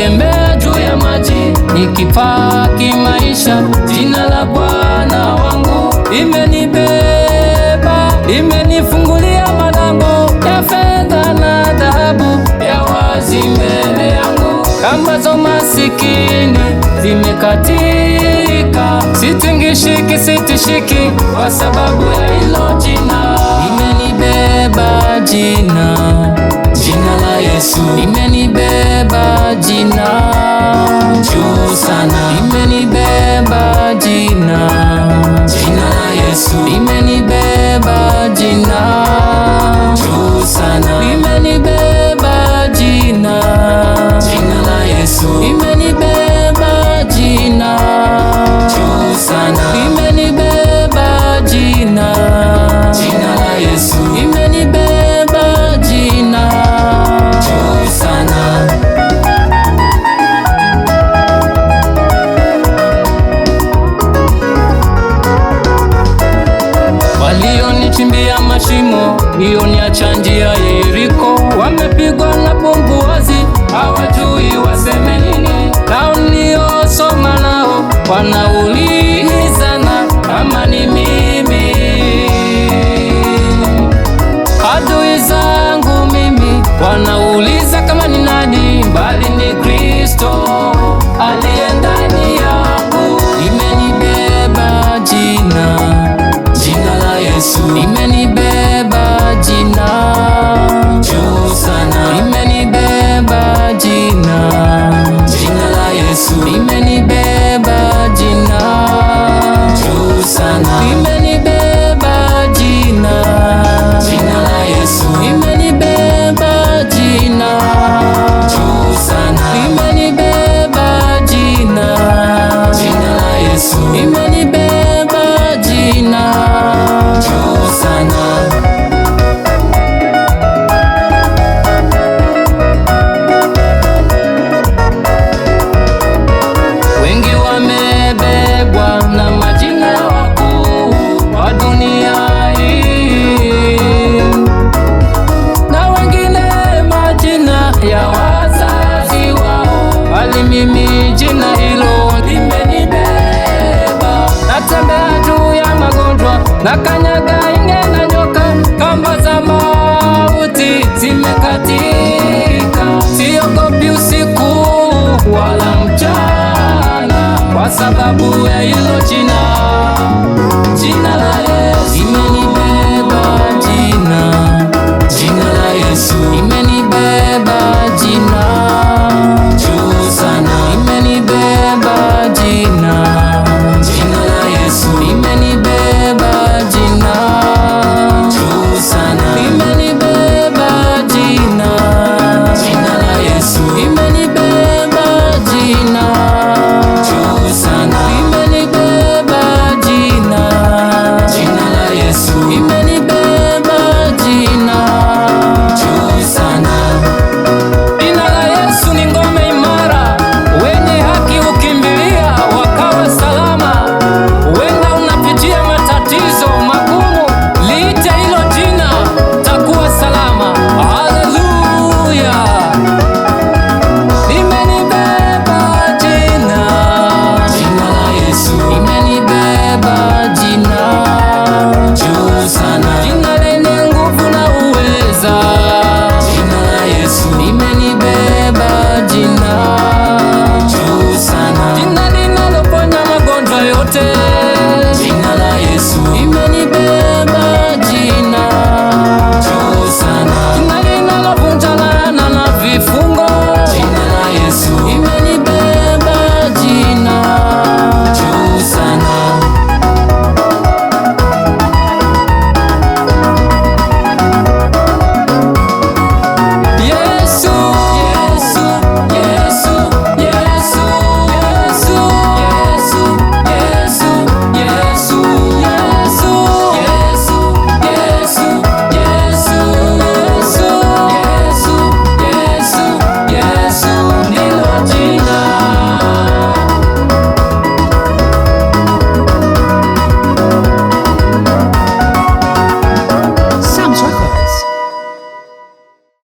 natembea juu ya maji, nikipaa kimaisha. Jina la Bwana wangu imenibeba, imenifungulia malango ya fedha na dhahabu ya wazi mbele yangu. Kamba za masikini zimekatika, sitingishiki, sitishiki kwa sababu ya hilo jina. Imenibeba jina, jina la Yesu imenibeba jina juu sana. Imenibeba jina, jina la Yesu imenibeba jina juu sana. Imenibeba jina, jina la Yesu imenibeba jina juu sana. Imenibeba jina, jina la Yesu imenibeba jina juu sana. Walionichimbia mashimo, walioniacha njia ya Yeriko, wamepigwa na bumbuazi, hawajui waseme nini. Nao niliosoma nao wanaulizana kama ni mimi. Adui zangu mimi wanauliza kama ni nani, bali ni Kristo aliye ndani yangu. Imenibeba jina, jina la Yesu imenibeba jina juu sana. Imenibeba jina, jina la Yesu imenibeba jina juu sana. Imenibeba jina, jina la Yesu imenibeba jina juu sana. Imenibeba jina, jina la Yesu imenibeba jina juu sana. Wengi wamebebwa na majina ya wakuu wa dunia hii, na wengine majina ya wazazi wao, bali mimi jina hilo limenibeba. Natembea juu ya magonjwa, na kanyaga inge na nyoka. Kamba za mauti zimekatika, siogopi usiku wala mchana, kwa sababu ya hilo jina, jina la Yesu imenibeba jina, jina la Yesu